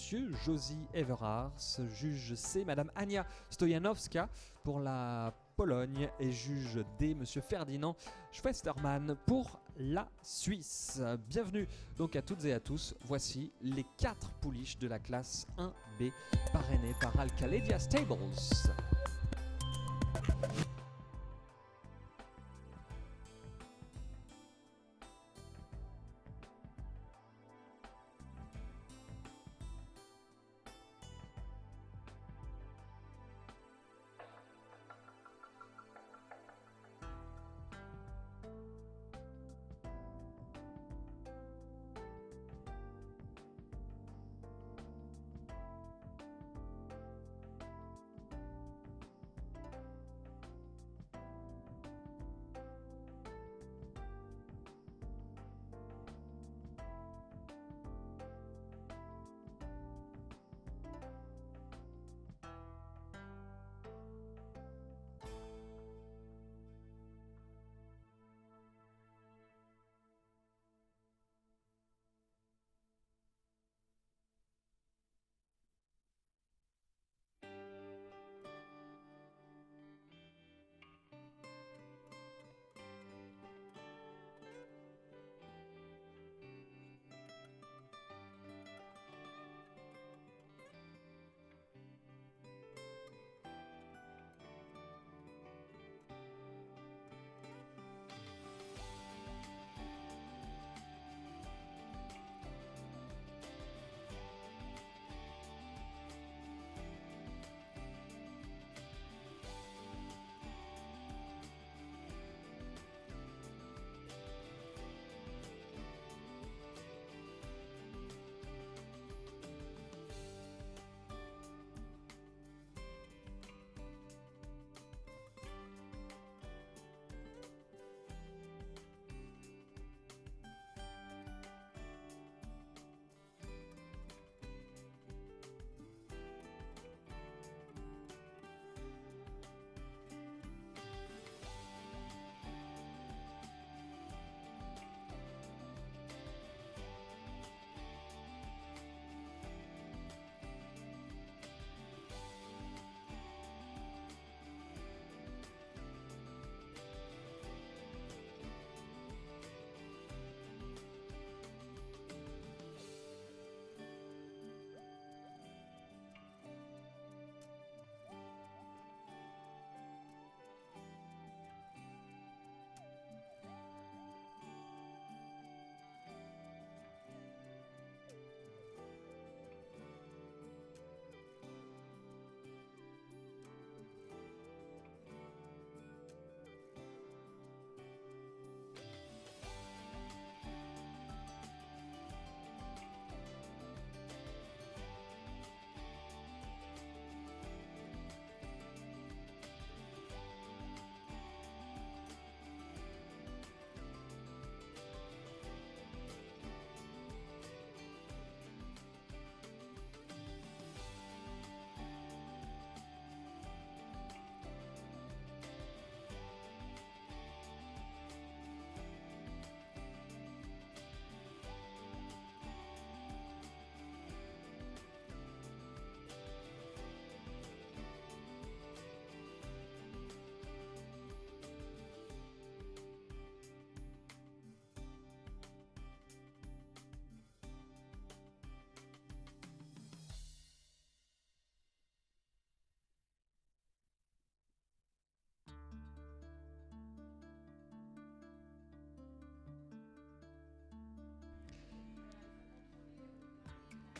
Monsieur Josie Everard, juge C, Madame Ania Stojanowska pour la Pologne et juge D, Monsieur Ferdinand Schwestermann pour la Suisse. Bienvenue donc à toutes et à tous. Voici les 4 pouliches de la classe 1B parrainées par Alcaledia Stables.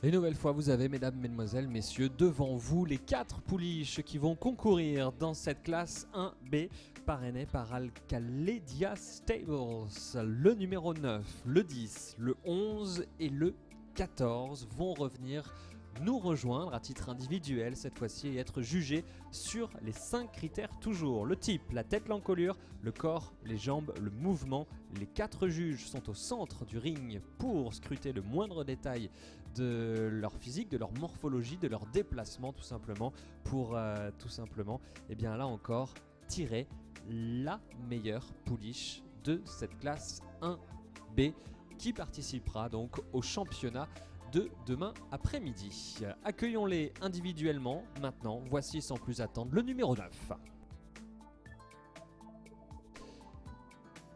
Une nouvelle fois, vous avez, mesdames, mesdemoiselles, messieurs, devant vous les 4 pouliches qui vont concourir dans cette classe 1B parrainée par Alcaledia Stables. Le numéro 9, le 10, le 11 et le 14 vont revenir nous rejoindre à titre individuel cette fois-ci et être jugés sur les 5 critères toujours. Le type, la tête, l'encolure, le corps, les jambes, le mouvement. Les 4 juges sont au centre du ring pour scruter le moindre détail de leur physique, de leur morphologie, de leur déplacement tout simplement pour et bien là encore tirer la meilleure pouliche de cette classe 1B qui participera donc au championnat de demain après-midi. Accueillons-les individuellement maintenant. Voici sans plus attendre le numéro 9.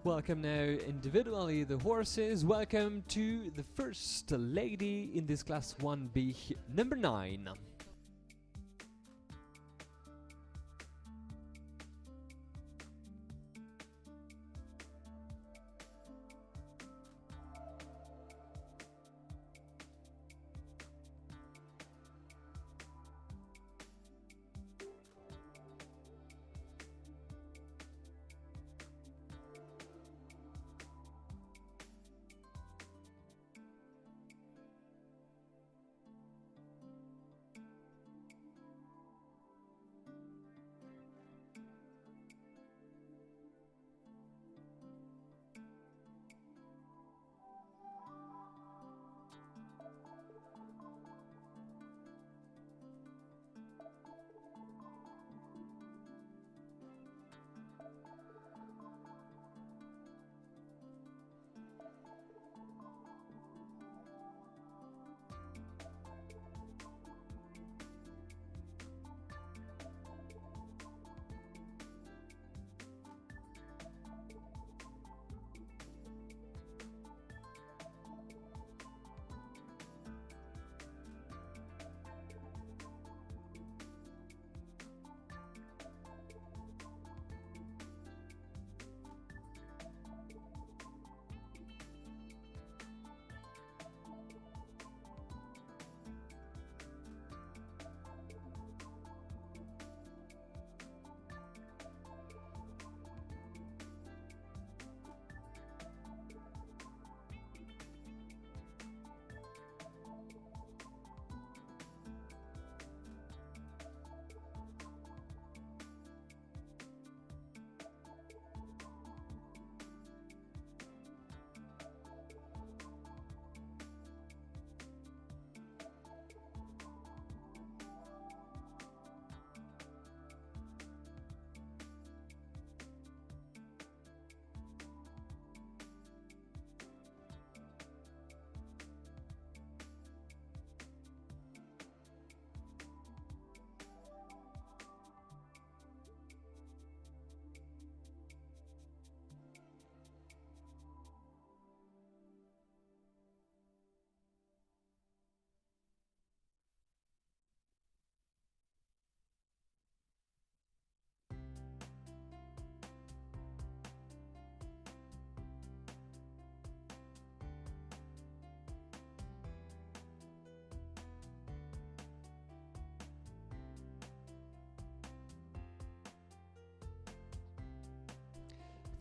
Welcome now individually the horses. Welcome to the first lady in this class 1B, number 9.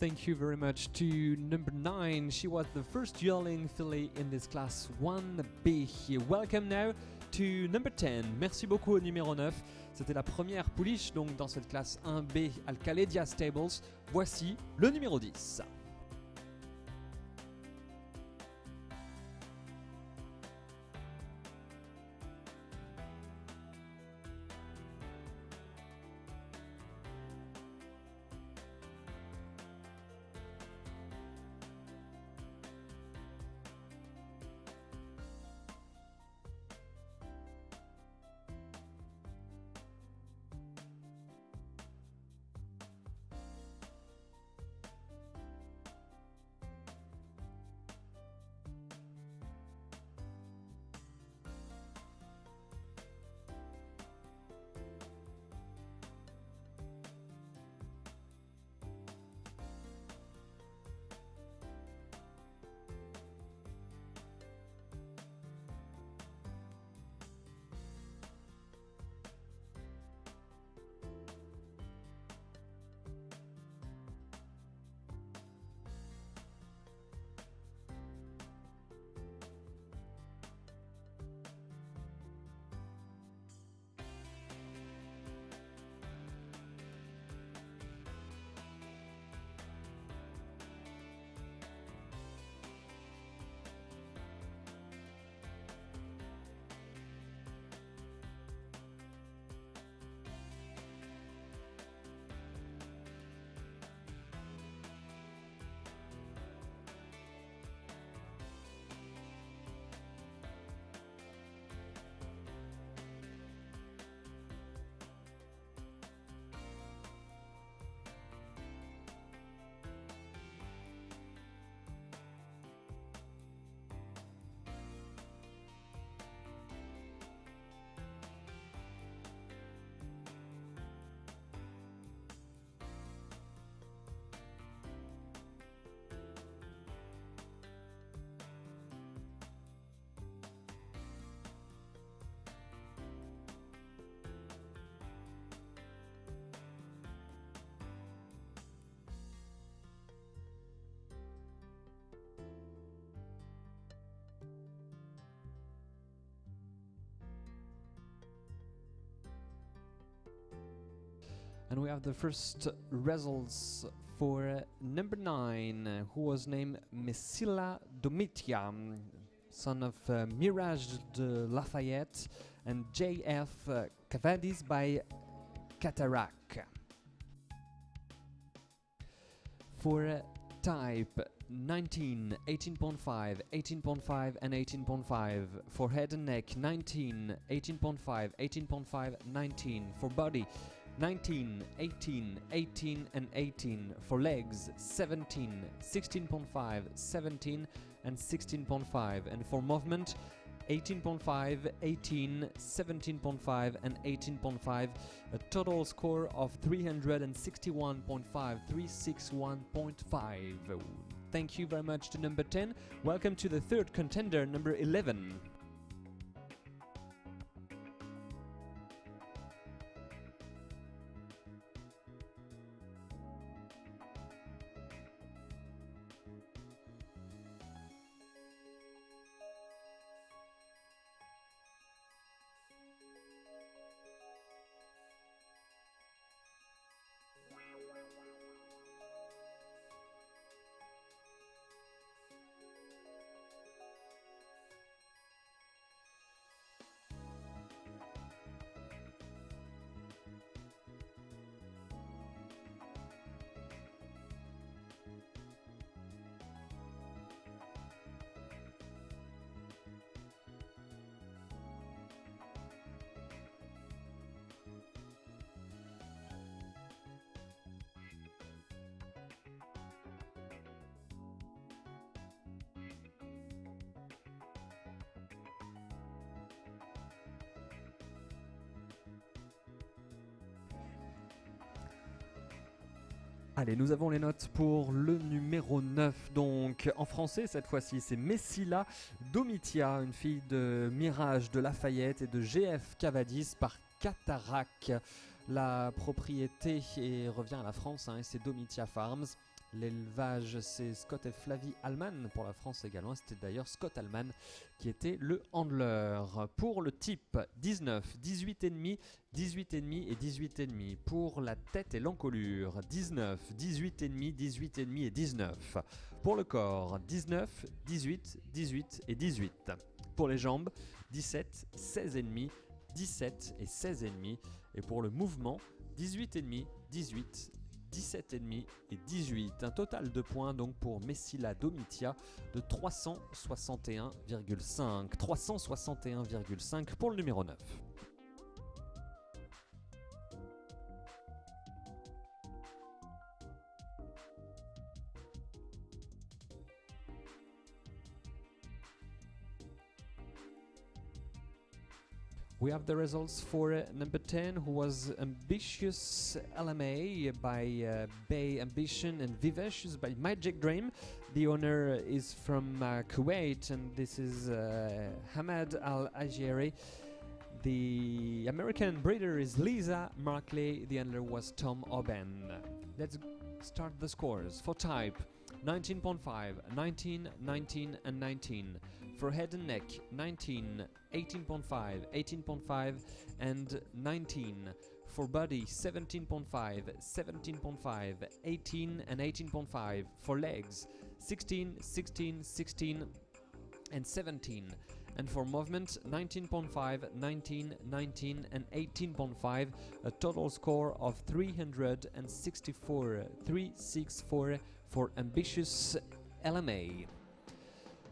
Thank you very much to number 9. She was the first yearling filly in this class 1B. Welcome now to number 10. Merci beaucoup au numéro 9. C'était la première pouliche donc dans cette classe 1B Alcaledia Stables. Voici le numéro 10. And we have the first results for number 9, who was named Messila Domitia, son of Mirage de Lafayette and J.F. Cavadis by Cataract. For type 19, 18.5, 18.5 and 18.5. For head and neck 19, 18.5, 18.5, 19. For body 19, 18, 18 and 18. For legs 17, 16.5, 17 and 16.5. And for movement 18.5, 18, 17.5 and 18.5. A total score of 361.5, 361.5. Thank you very much to number 10. Welcome to the third contender, number 11. Allez, nous avons les notes pour le numéro 9. Donc, en français, cette fois-ci, c'est Messila Domitia, une fille de Mirage de Lafayette et de G.F. Cavadis par Cataract. La propriété revient à la France, et c'est Domitia Farms. L'élevage, c'est Scott et Flavie Allman pour la France également. C'était d'ailleurs Scott Allman qui était le handler. Pour le type 19, 18,5, 18,5 et 18,5. Pour la tête et l'encolure 19, 18,5, 18,5 et 19. Pour le corps 19, 18, 18 et 18. Pour les jambes 17, 16,5, 17 et 16,5. Et pour le mouvement 18,5, 18, 17,5 et 18. Un total de points donc pour Messila Domitia de 361,5. 361,5 pour le numéro 9. We have the results for number 10, who was Ambitious LMA by Bay Ambition and Vivacious by Magic Dream. The owner is from Kuwait, and this is Hamad Al-Ajeri. The American breeder is Lisa Markley. The handler was Tom Oben. Let's start the scores. For type 19.5, 19, 19 and 19. For head and neck 19, 18.5, 18.5 and 19. For body 17.5, 17.5, 18 and 18.5. For legs 16, 16, 16 and 17. And for movement 19.5, 19, 19 and 18.5. A total score of 364, 364 for Ambitious LMA.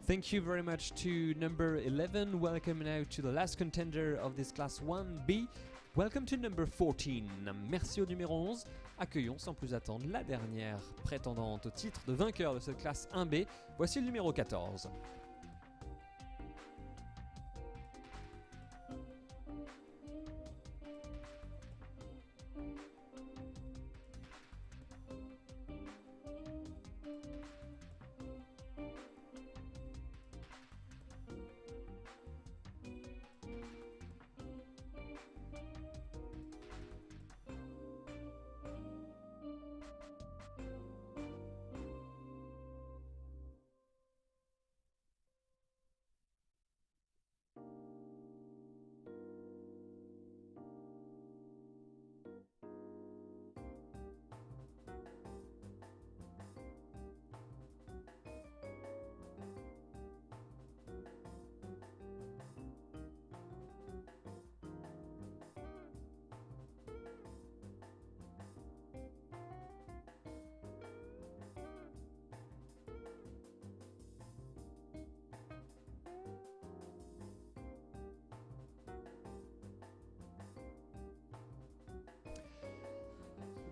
Thank you very much to number 11. Welcome now to the last contender of this class 1B. Welcome to number 14. Merci au numéro 11. Accueillons sans plus attendre la dernière prétendante au titre de vainqueur de cette classe 1B. Voici le numéro 14.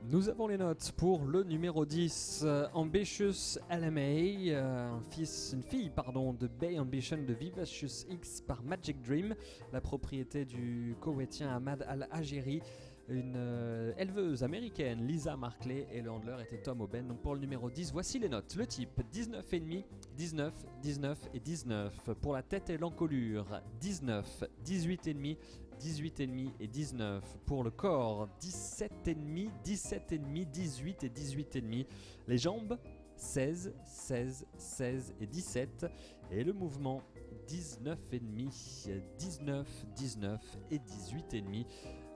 Nous avons les notes pour le numéro 10, Ambitious LMA, une fille de Bay Ambition de Vivacious X par Magic Dream, la propriété du koweïtien Ahmad Al-Hajiri, une éleveuse américaine Lisa Markley et le handler était Tom Oben. Donc pour le numéro 10, voici les notes. Le type 19,5, 19, 19 et 19. Pour la tête et l'encolure 19, 18,5, 18,5 et 19. Pour le corps 17,5, 17,5, 18 et 18,5. Les jambes 16, 16, 16 et 17. Et le mouvement 19,5, 19, 19 et 18,5.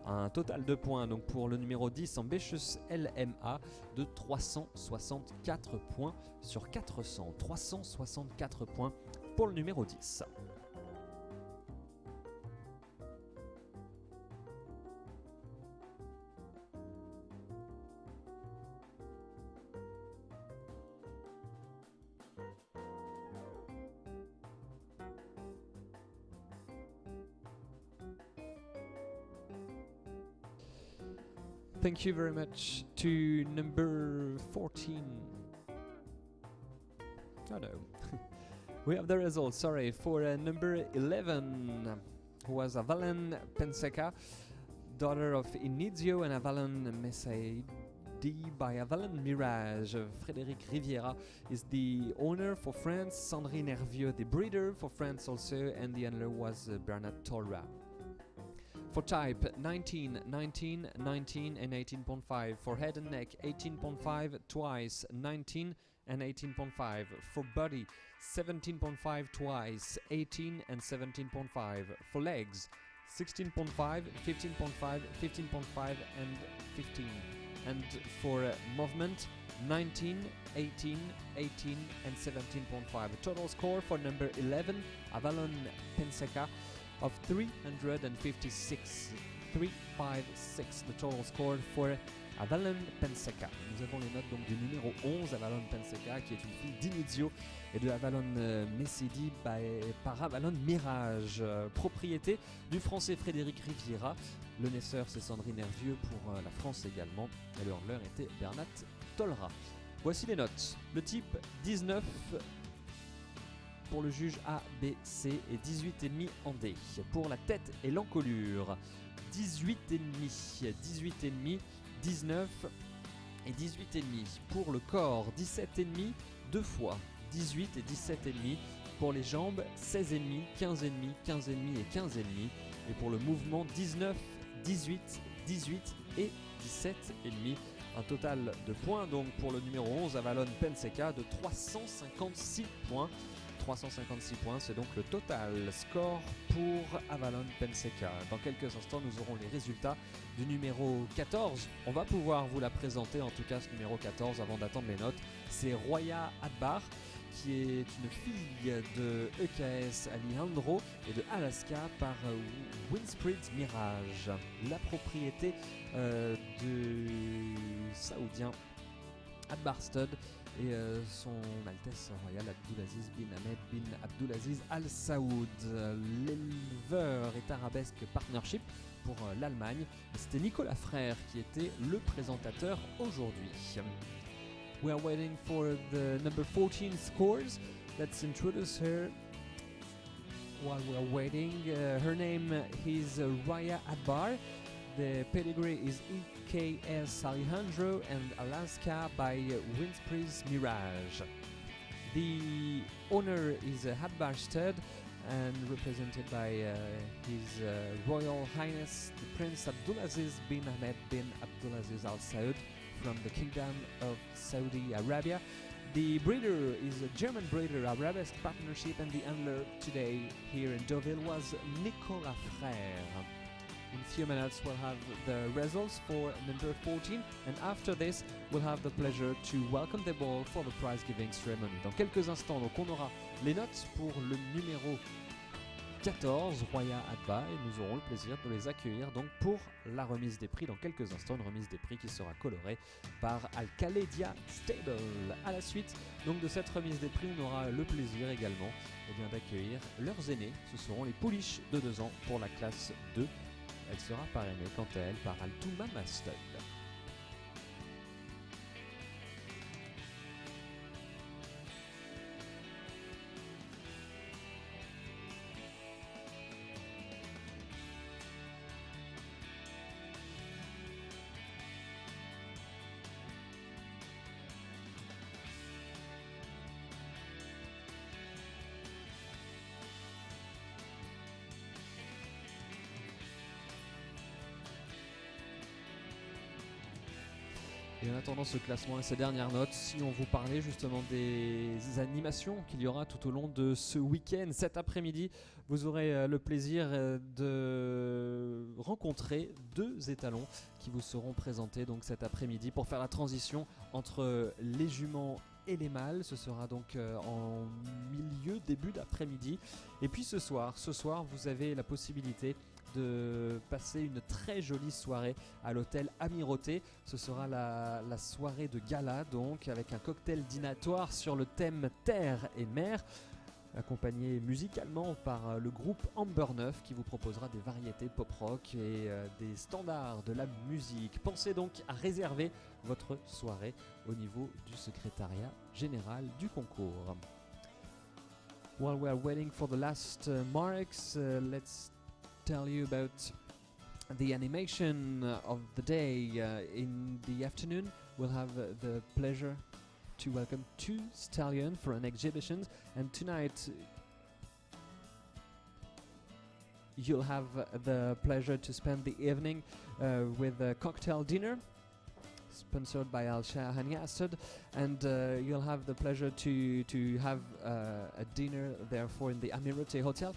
Un total de points donc pour le numéro 10 Ambitious LMA de 364 points sur 400. 364 points pour le numéro 10. Thank you very much to number 14. Oh no. We have the results, sorry, for number 11, who was Avalon Penseca, daughter of Inizio and Avalon Messaidi by Avalon Mirage. Frédéric Riviera is the owner for France, Sandrine Hervieux, the breeder for France also, and the handler was Bernard Torra. For type 19, 19, 19 and 18.5. For head and neck 18.5 twice, 19 and 18.5. For body 17.5 twice, 18 and 17.5. For legs 16.5, 15.5, 15.5 and 15. And for movement 19, 18, 18 and 17.5. A total score for number 11, Avalon Penseca, of 356. 356, the total score for Avalon Penseca. Nous avons les notes donc du numéro 11, Avalon Penseca, qui est une fille d'Inizio, et de Avalon Messaidi par Avalon Mirage, propriété du français Frédéric Riviera. Le naisseur c'est Sandrine Hervieux pour la France également, et le handler était Bernat Tolra. Voici les notes. Le type 19 pour le juge A, B, C et 18,5 en D. Pour la tête et l'encolure, 18,5, 18,5, 19 et 18,5. Pour le corps, 17,5 deux fois, 18 et 17,5. Pour les jambes, 16,5, 15,5, 15,5 et 15,5. Et pour le mouvement, 19, 18, 18 et 17,5. Un total de points donc pour le numéro 11, Avalon Penseca, de 356 points. 356 points, c'est donc le total score pour Avalon Penseca. Dans quelques instants, nous aurons les résultats du numéro 14. On va pouvoir vous la présenter, en tout cas ce numéro 14, avant d'attendre les notes. C'est Roya Adbar, qui est une fille de EKS Alejandro et de Alaska par Winsprit Mirage, la propriété du saoudien Adbar Stud et son Altesse Royale Abdulaziz bin Ahmed bin Abdulaziz Al Saoud. L'éleveur est Arabesque Partnership pour l'Allemagne. C'était Nicolas Frère qui était le présentateur aujourd'hui. We are waiting for the number 14 scores. Let's introduce her while we are waiting. Her name is Raya Adbar. The pedigree is EKS Alejandro and Alaska by Winsprit Mirage. The owner is Adbar Stud and represented by His Royal Highness the Prince Abdulaziz bin Ahmed bin Abdulaziz Al Saud from the Kingdom of Saudi Arabia. The breeder is a German breeder, Arabesque Partnership, and the handler today here in Deauville was Nicolas Frère. In a few minutes we'll have the results for number 14, and after this we'll have the pleasure to welcome the ball for the prize giving ceremony. Dans quelques instants, donc on aura les notes pour le numéro 14, Roya Adba, et nous aurons le plaisir de les accueillir donc pour la remise des prix dans quelques instants, une remise des prix qui sera colorée par Al-Khaledia Stable. À la suite donc de cette remise des prix, on aura le plaisir également d'accueillir leurs aînés. Ce seront les pouliches de 2 ans pour la classe 2. Elle sera parrainée quant à elle par Altouma Stud. Et en attendant ce classement et ces dernières notes, si on vous parlait justement des animations qu'il y aura tout au long de ce week-end, cet après-midi, vous aurez le plaisir de rencontrer 2 étalons qui vous seront présentés donc cet après-midi pour faire la transition entre les juments et les mâles. Ce sera donc en début d'après-midi. Et puis ce soir, vous avez la possibilité de passer une très jolie soirée à l'hôtel Amirauté. Ce sera la soirée de gala, donc avec un cocktail dînatoire sur le thème terre et mer, accompagné musicalement par le groupe Amber 9 qui vous proposera des variétés pop-rock et des standards de la musique. Pensez donc à réserver votre soirée au niveau du secrétariat général du concours. While we are waiting for the last marks, let's tell you about the animation of the day. In the afternoon, we'll have the pleasure to welcome 2 stallions for an exhibition, and tonight you'll have the pleasure to spend the evening with a cocktail dinner sponsored by Al Shahani Asad, and you'll have the pleasure to have a dinner therefore in the Amirauté Hotel.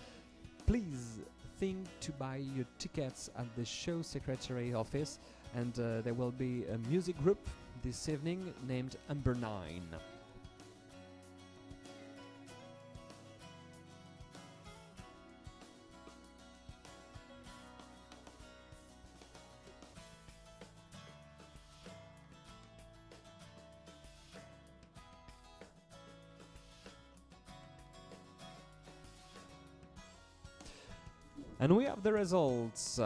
Please think to buy your tickets at the show secretary office, and there will be a music group this evening named Amber 9. And we have the results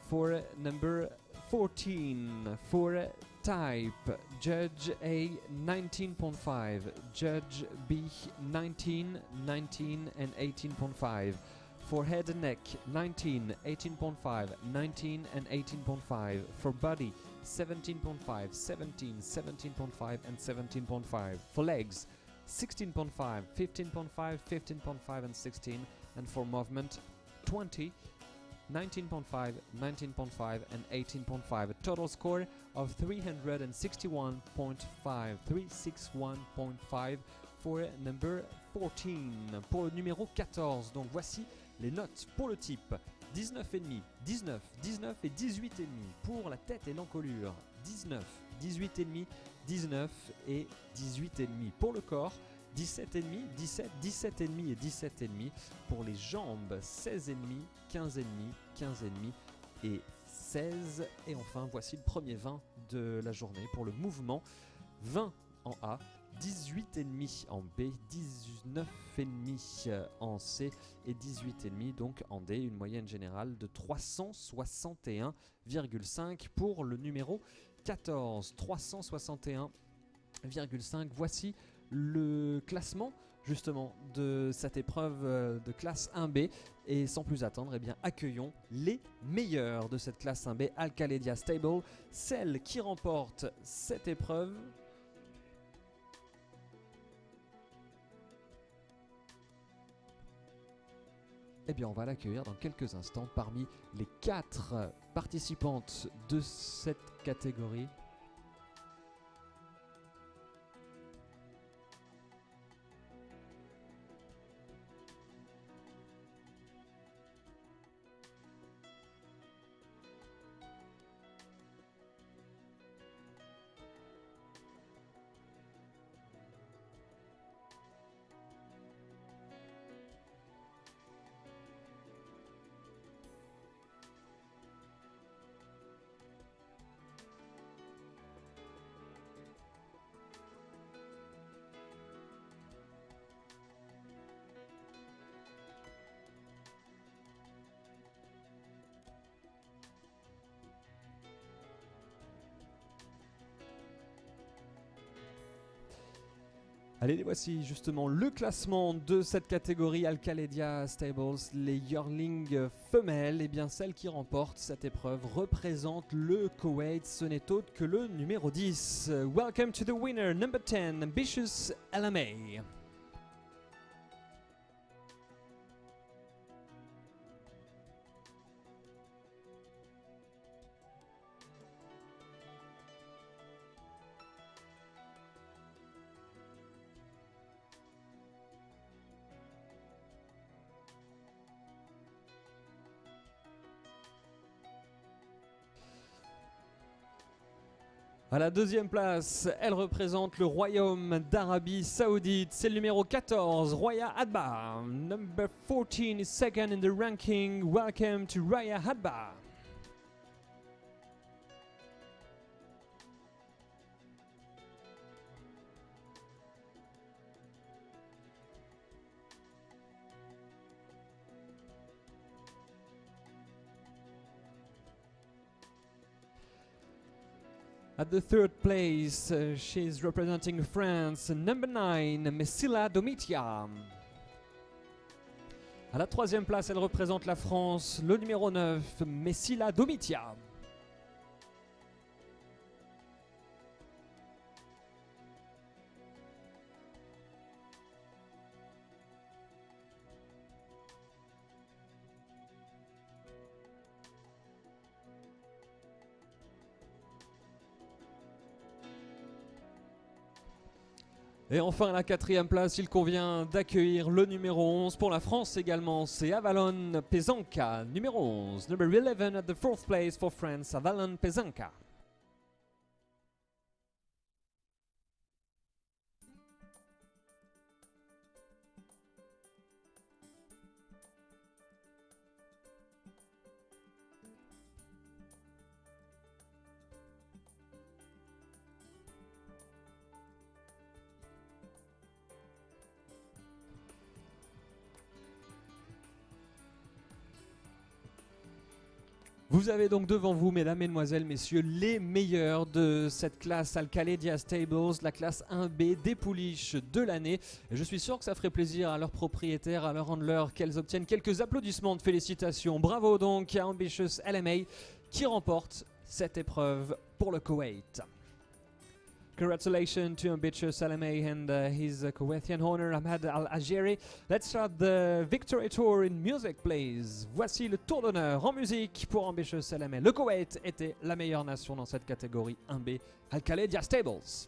for number 14 for type, Judge A 19.5, Judge B 19, 19 and 18.5. For head and neck, 19, 18.5, 19 and 18.5. For body, 17.5, 17, 17.5 and 17.5. For legs, 16.5, 15.5, 15.5 and 16. And for movement, 20, 19.5, 19.5 and 18.5. A total score of 361.5, 361.5 for number 14. Pour le numéro 14, donc voici les notes pour le type. 19,5, 19, 19 et 18,5 pour la tête et l'encolure. 19, 18,5, 19 et 18,5 pour le corps. 17,5, 17, 17,5 et 17,5 pour les jambes, 16,5, 15,5, 15,5 et 16. Et enfin, voici le premier 20 de la journée pour le mouvement. 20 en A, 18,5 en B, 19,5 en C et 18,5 donc en D. Une moyenne générale de 361,5 pour le numéro 14. 361,5. Voici le classement justement de cette épreuve de classe 1B, et sans plus attendre, eh bien, accueillons les meilleurs de cette classe 1B, Al Khaledia Stable, celle qui remporte cette épreuve. Eh bien, on va l'accueillir dans quelques instants parmi les 4 participantes de cette catégorie. Allez, les voici justement le classement de cette catégorie Al Khaledia Stables, les yearlings femelles. Et bien, celle qui remporte cette épreuve représente le Koweït. Ce n'est autre que le numéro 10. Welcome to the winner, number 10, Ambitious LMA. À la deuxième place, elle représente le Royaume d'Arabie Saoudite. C'est le numéro 14, Roya Hadba. Number 14 is second in the ranking. Welcome to Roya Hadba. At the third place, she's representing France, number 9, Messila Domitia. À la troisième place, elle représente la France, le numéro 9, Messila Domitia. Et enfin, à la quatrième place, il convient d'accueillir le numéro 11 pour la France également. C'est Avalon Pezanka, numéro 11. Number 11 at the fourth place for France, Avalon Pezanka. Vous avez donc devant vous, mesdames, mesdemoiselles, messieurs, les meilleurs de cette classe Alcaledia Stables, la classe 1B des pouliches de l'année. Et je suis sûr que ça ferait plaisir à leurs propriétaires, à leurs handlers, qu'elles obtiennent quelques applaudissements de félicitations. Bravo donc à Ambitious LMA qui remporte cette épreuve pour le Koweït. Congratulations to Ambitious LMA and his Kuwaitian owner Ahmad Al-Ajeri. Let's start the victory tour in music, please. Voici le tour d'honneur en musique pour Ambitious LMA. Le Koweït était la meilleure nation dans cette catégorie 1B, Alcaledia Stables.